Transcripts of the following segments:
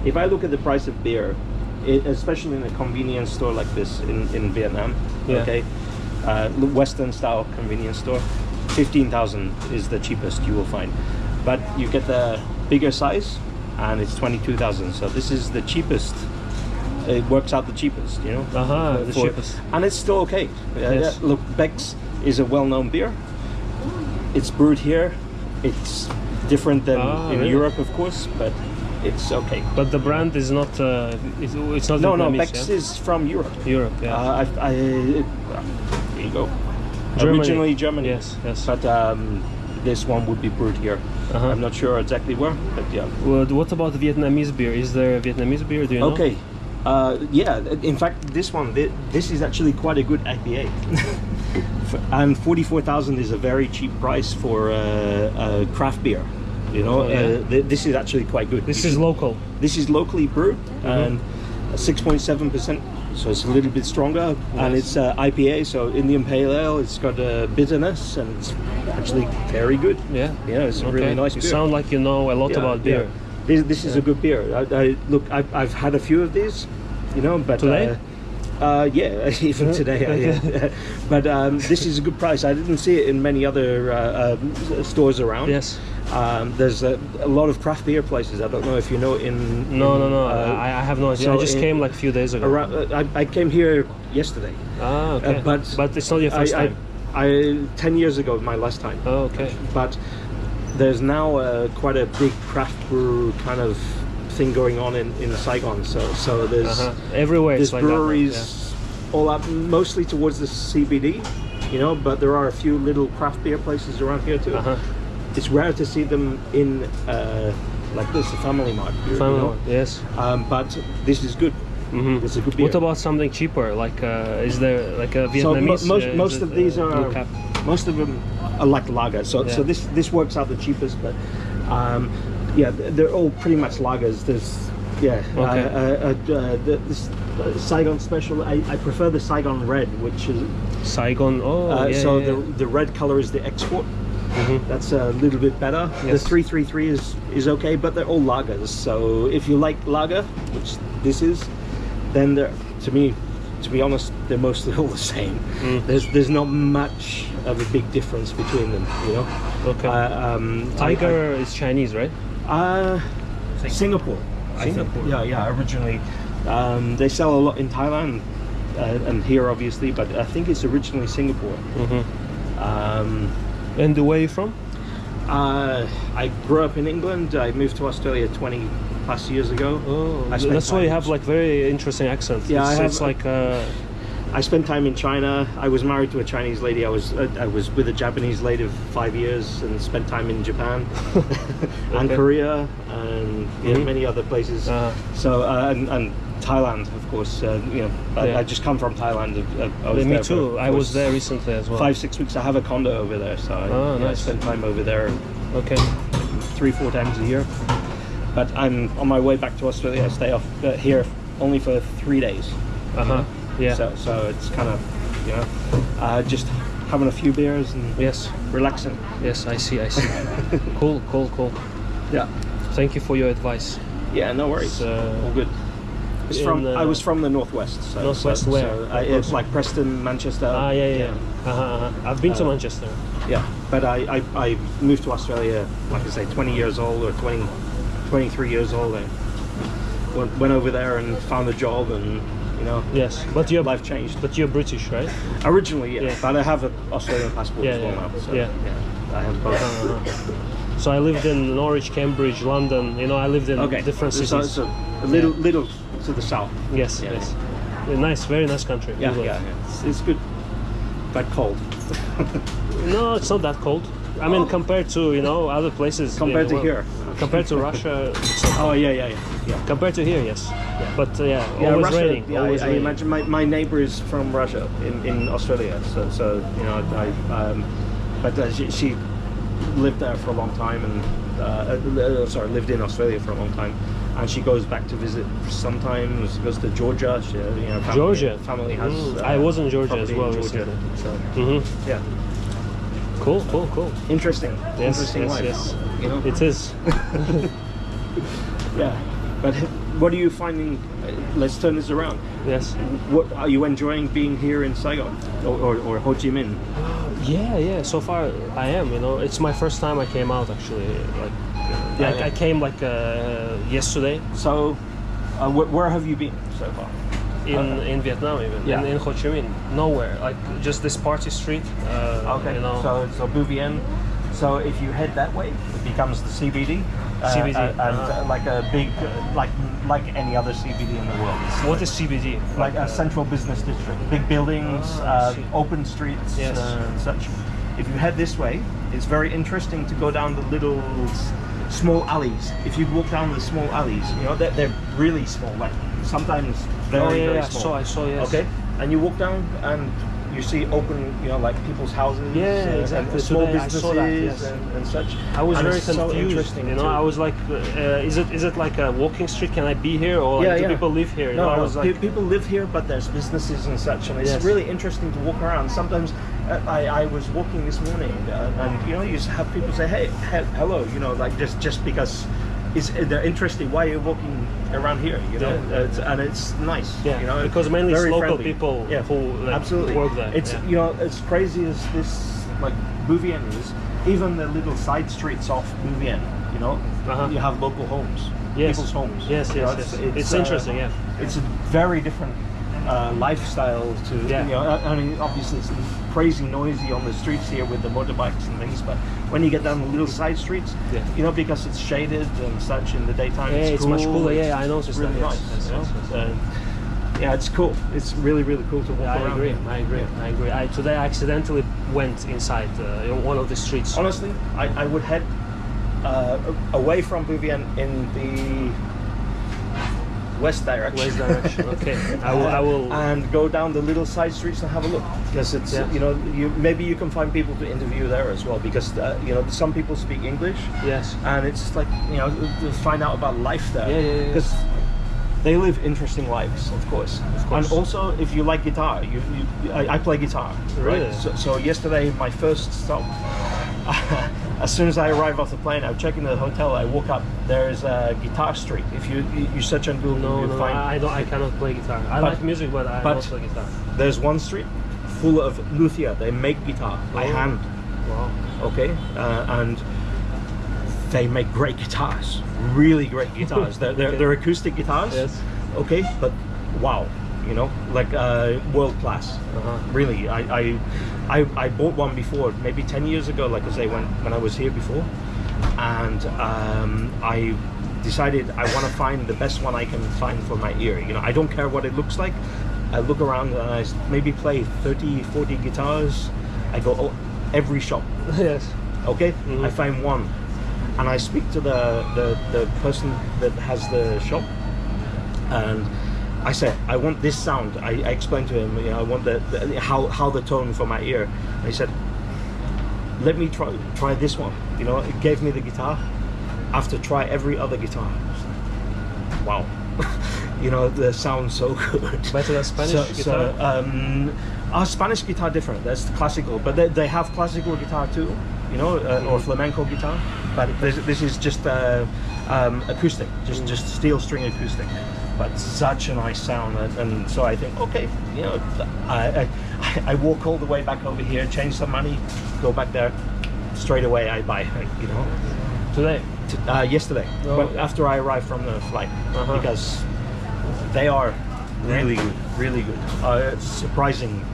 if I look at the price of beer, especially in a convenience store like this in Vietnam, Yeah. okay, Western style convenience store, 15,000 is the cheapest you will find. But you get the bigger size, and it's 22,000. So this is the cheapest. It works out the cheapest, you know. The for- cheapest. and it's still okay. Yes. Look, Beck's is a well-known beer. It's brewed here. It's different than in really? Europe, of course, but it's okay. But the brand is not. It's not. No, Vietnamese, Beck's yeah? is from Europe. Europe. Yeah. Here you go. Germany. Originally Germany. Yes. Yes. But this one would be brewed here. I'm not sure exactly where, but yeah. Well, what about Vietnamese beer? Is there a Vietnamese beer? Do you know? Okay. Yeah. In fact, this one, this is actually quite a good IPA. And 44,000 is a very cheap price for craft beer. You know, Oh, yeah. this is actually quite good. This is local. This is locally brewed and 6.7%, so it's a little bit stronger. And it's IPA, so Indian Pale Ale. It's got a bitterness, and it's actually very good. Yeah. Yeah, it's a really nice You beer. sound like you know a lot about beer. This is a good beer. Look, I've had a few of these, you know, but Today? Yeah, even today. But this is a good price. I didn't see it in many other stores around. Yes. There's a lot of craft beer places. I don't know if you know No. I have no idea. so I just came like a few days ago. around, I came here yesterday. Ah, okay. But it's not your first time. 10 years ago, my last time. Oh, okay. But there's now quite a big craft brew kind of thing going on in Saigon. So there's Everywhere there's it's like breweries that. all up, mostly towards the CBD, you know. But there are a few little craft beer places around here too. It's rare to see them in like this, a Family Mart. You Family know? Mart, yes. But this is good. It's a good beer. What about something cheaper? Like, is there like a So Vietnamese? most of these Blue are Cap? most of them are like lager. So this works out the cheapest, but yeah, they're all pretty much lagers. There's this Saigon special. I prefer the Saigon Red, which is Saigon. the red color is the export. That's a little bit better. Yes. The 333 is okay, but they're all lagers. So if you like lager, which this is, then they're, to be honest, they're mostly all the same. There's not much of a big difference between them, you know. Okay. Tiger is Chinese, right? Singapore. I think. Singapore. Yeah. Originally, they sell a lot in Thailand and here, obviously, but I think it's originally Singapore. And where are you from? I grew up in England. I moved to Australia 20 plus years ago. Oh, I spent that's why you time- have like very interesting accent. Yeah, it's like I spent time in China. I was married to a Chinese lady. I was with a Japanese lady for 5 years and spent time in Japan and Korea and many other places. So and Thailand, of course. You know, I just come from Thailand. I was me there too. for I was there recently as well. 5-6 weeks. I have a condo over there, so I nice. spend time over there Okay. 3-4 times a year. But I'm on my way back to Australia. I stay off here only for 3 days. Yeah. So it's kind of, you know, just having a few beers and Yes. relaxing. Yes, I see. Cool. Yeah. Thank you for your advice. Yeah, no worries. All good. It's I was from the northwest. So, Northwest so, where? So it's like Preston, Manchester. Yeah. I've been to Manchester. Yeah, but I moved to Australia, like I say, 20 years old or 23 years old. I went over there and found a job and, you know, Yes, but you're life changed. But you're British, right? Originally, yeah, Yeah. but I have an Australian passport as well now. So, Yeah. I have both. So I lived in Norwich, Cambridge, London. You know, I lived in different cities. So a little to the south. Yes. Yeah. Nice, very nice country. Yeah, England. yeah. It's good, but cold. No, it's not that cold. I mean, compared to other places. Compared to well, here. Compared to Russia. It's not Oh yeah. compared to here, yes. But Yeah, always Russia. raining. Yeah, always I raining. imagine my neighbor is from Russia in Australia. So you know, but she lived there for a long time and lived in Australia for a long time, and she goes back to visit sometimes. She goes to Georgia. She, you know, family has. I was in Georgia as property in well Georgia. recently. So yeah, Cool. interesting. Yes, Interesting life. yes. You know. It is. Yeah. But what are you finding? Let's turn this around. Yes. What are you enjoying being here in Saigon or Ho Chi Minh? Yeah. So far, I am. You know, it's my first time I came out actually. Like, I came like yesterday So, where have you been so far? in Vietnam, even in Ho Chi Minh. Nowhere. Like just this party street. Okay. You know. So Bu Vien. So if you head that way, it becomes the CBD. CBD. And like a big, like any other CBD in the world. It's What is CBD? like a central business district, big buildings, I see. open streets, Yes. and such. If you head this way, it's very interesting to go down the little small alleys. If you walk down the small alleys, you know they're really small, like sometimes very very small. I saw. Yes. Okay, and you walk down and you see open, you know, like people's houses, exactly. and small Today I businesses saw that, yes. and such. I was And very it's so confused. interesting You know, to- I was like, is it like a walking street? Can I be here, or like, do people live here? You know, I was like, people live here, but there's businesses and such, and it's Yes. really interesting to walk around. Sometimes I was walking this morning, and you know, you just have people say, "Hey, hello," you know, like just because they're interested. Why are you walking around here? You know, and it's nice. Yeah, you know, because mainly it's very local friendly. people who like, absolutely work there. It's yeah. you know, as crazy as this like Bu Vien is, even the little side streets off Bu Vien, you know, you have local homes, Yes. people's homes. Yes, You know, yes. It's interesting. Yeah. It's a very different lifestyle to, Yeah. you know, I mean, obviously it's crazy noisy on the streets here with the motorbikes and things, but when you get down the little side streets, Yeah. you know, because it's shaded and such in the daytime, Yeah, it's cool. much cooler. It's Yeah, I noticed really that. nice. Yes, you know? yes. Yeah, it's cool. It's really, really cool to walk Yeah, around. I agree. Today I accidentally went inside one of the streets. Honestly, I would head away from Bu Vien in the west direction. West direction. Okay. I will. And go down the little side streets and have a look, because it's you know, maybe you can find people to interview there as well, because you know, some people speak English, Yes. and it's like, you know, to find out about life there, Yeah. because they live interesting lives, of course. And also, if you like guitar, I play guitar. Really? Right? So yesterday, my first stop, as soon as I arrive off the plane, I check in the hotel, I walk up, there's a guitar street. If you search on Google, you'll find... I cannot play guitar. I like music, but I don't play guitar. There's one street full of luthier. They make guitar by hand. Wow. Okay, and they make great guitars, really great guitars. They're acoustic guitars. Yes. Okay, but wow, you know, like world class. Really, I bought one before, maybe 10 years ago, like I say, when I was here before, and I decided I want to find the best one I can find for my ear. You know, I don't care what it looks like. I look around and I maybe play 30, 40 guitars. I go every shop. Yes. Okay, I find one, and I speak to the person that has the shop, and I say, I want this sound. I explained to him, you know, I want how the tone for my ear. And he said, let me try this one. You know, it gave me the guitar after try every other guitar. Wow. You know, the sound so good. Better than Spanish guitar? Our Spanish guitar different. That's the classical, but they have classical guitar too, you know, or flamenco guitar. But this is just acoustic, just steel string acoustic. But such a nice sound, and so I think, okay, you know, I walk all the way back over here, change some money, go back there, straight away I buy, you know. Today? Yesterday, but after I arrived from the flight, because they are really good, really good. It's surprising,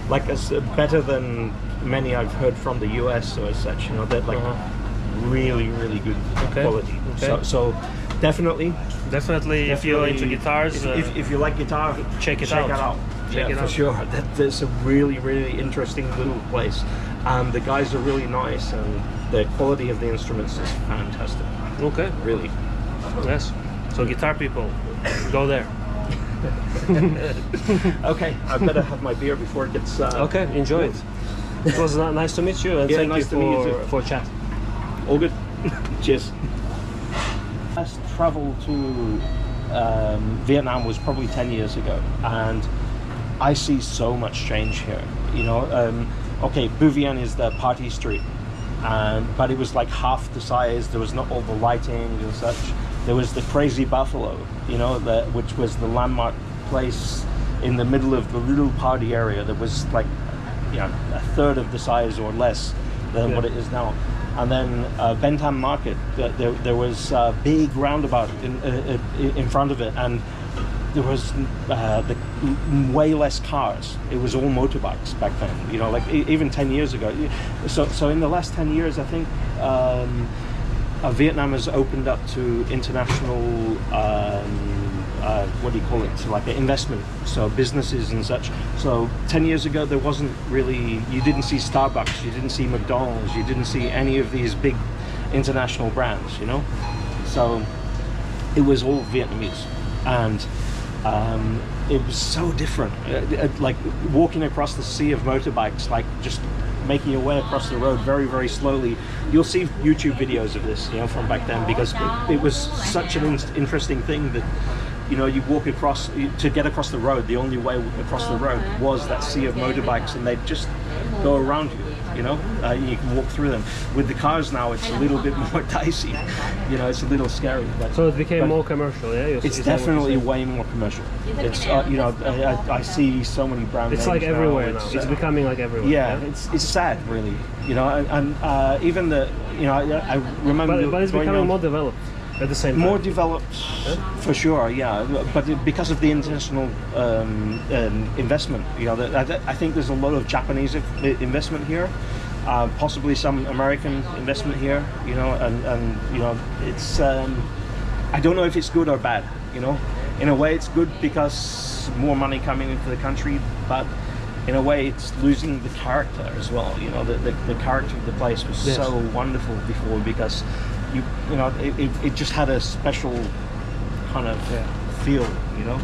like better than many I've heard from the US or such. You know, they're like really, really good quality. Okay. So definitely, if you're into guitars, if you like guitar, check it out. Check it for out. sure. That's a really, really interesting little place, and the guys are really nice, and the quality of the instruments is fantastic. Okay. Really. Yes. So guitar people, go there. Okay, I better have my beer before it gets. Okay, enjoy it. It was nice to meet you, and thank nice you to meet you too. for chat. All good. Cheers. Last travel to Vietnam was probably 10 years ago, and I see so much change here. You know, okay, Bu Vien is the party street, but it was like half the size. There was not all the lighting and such. There was the Crazy Buffalo, you know, which was the landmark place in the middle of the little party area that was like, you know, a third of the size or less than what it is now. And then Bentham Market, there was a big roundabout in front of it, and there was way less cars. It was all motorbikes back then, you know, like even 10 years ago. So in the last 10 years, I think Vietnam has opened up to international, what do you call it, so like investment, so businesses and such. So 10 years ago, there wasn't really, you didn't see Starbucks, you didn't see McDonald's, you didn't see any of these big international brands, you know. So it was all Vietnamese, and it was so different. Like walking across the sea of motorbikes, like just making your way across the road very, very slowly. You'll see YouTube videos of this, you know, from back then, because it was such an interesting thing that, you know, you walk across, to get across the road, the only way across the road was that sea of motorbikes, and they'd just go around you, you know, you can walk through them. With the cars now, it's a little bit more dicey, you know, it's a little scary. So it became more commercial, yeah? It's definitely way more commercial. It's, you know, I see so many brand names. It's like everywhere now. It's becoming like everywhere. Yeah, it's sad, really, you know, and even the, you know, I remember. But it's becoming more developed. At the same time. More developed, for sure, yeah. But because of the international investment, you know, I think there's a lot of Japanese investment here, possibly some American investment here, you know, and you know, it's I don't know if it's good or bad, you know. In a way, it's good because more money coming into the country, but in a way, it's losing the character as well. You know, the character of the place was so wonderful before, because you know, it just had a special kind of feel, you know.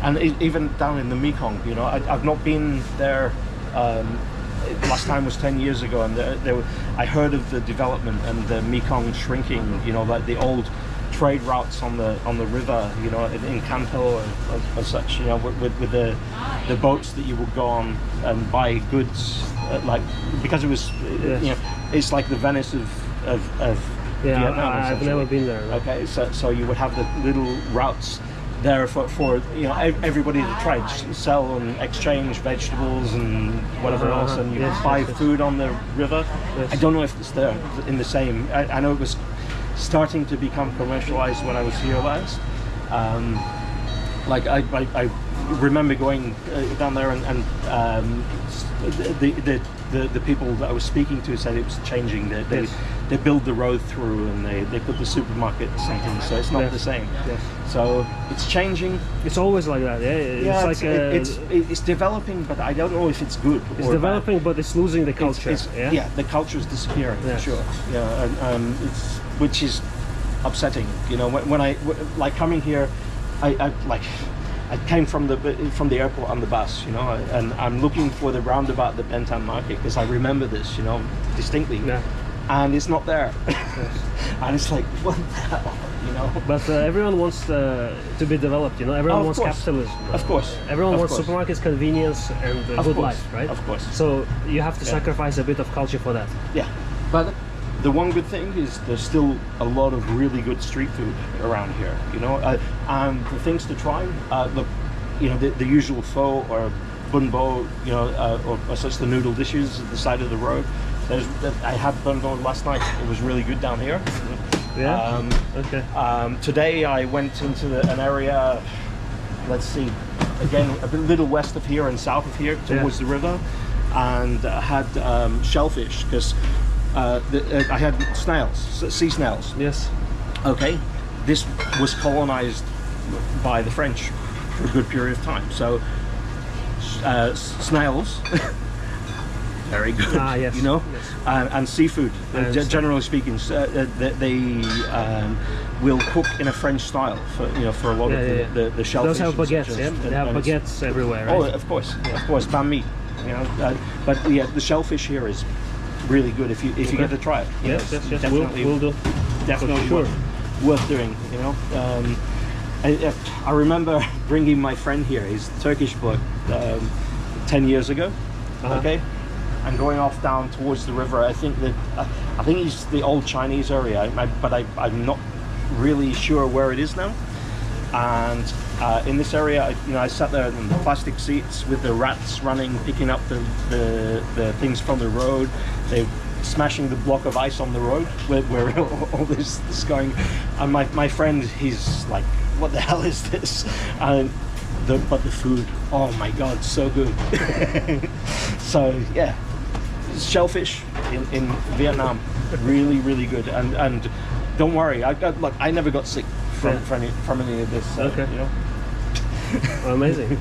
And even down in the Mekong, you know, I've not been there. Last time was 10 years ago, and I heard of the development and the Mekong shrinking, you know, like the old trade routes on the river, you know, in Kanto or such, you know, with the boats that you would go on and buy goods, like, because it was, you know, it's like the Venice of Vietnam. I've never been there. No. Okay, so you would have the little routes there for you know, everybody to try, sell and exchange vegetables and whatever else, and you buy food on the river. I don't know if it's there in the same. I know it was starting to become commercialized when I was here last. Like I remember going down there, and the people that I was speaking to said it was changing. They build the road through, and they put the supermarket and things, so it's not the same. So it's changing. It's always like that, yeah. It's developing, but I don't know if it's good. It's developing, but it's losing the culture. Yeah, the culture is disappearing for sure. Yeah, and which is upsetting. You know, when I like coming here, I came from the airport on the bus, you know, and I'm looking for the roundabout, the Bentham Market, because I remember this, you know, distinctly. Yeah. And it's not there. And it's like, what the hell, you know? But everyone wants to be developed, you know. Everyone wants capitalism. Of course. Everyone wants supermarkets, convenience, and good life, right? Of course. So you have to sacrifice a bit of culture for that. Yeah. But the one good thing is there's still a lot of really good street food around here, you know, and the things to try, look, you know, the usual pho or bun bo, you know, or such, the noodle dishes at the side of the road. I had bun bo last night. It was really good down here. Yeah. Okay. Today I went into an area, let's see, again a little west of here and south of here towards the river, and had shellfish, because I had snails, sea snails. Yes. Okay. This was colonized by the French for a good period of time. So snails, very good. Yes. You know, and seafood. Generally speaking, they will cook in a French style for, you know, for a lot of the shellfish. Those have baguettes. They have baguettes everywhere, right? Oh, of course, banh mi. You know, but yeah, the shellfish here is really good if you get to try it. Yes. Definitely, we'll do. Definitely sure. worth doing. You know, I remember bringing my friend here. He's a Turkish bloke, 10 years ago. Okay, and going off down towards the river. I think he's the old Chinese area, but I'm not really sure where it is now. And in this area, I sat there in the plastic seats with the rats running, picking up the things from the road. They're smashing the block of ice on the road where all this is going. And my friend, he's like, what the hell is this? And but the food, oh my God, so good. So yeah, shellfish in Vietnam, really, really good. And don't worry, I never got sick from any of this. Okay. You know. Amazing.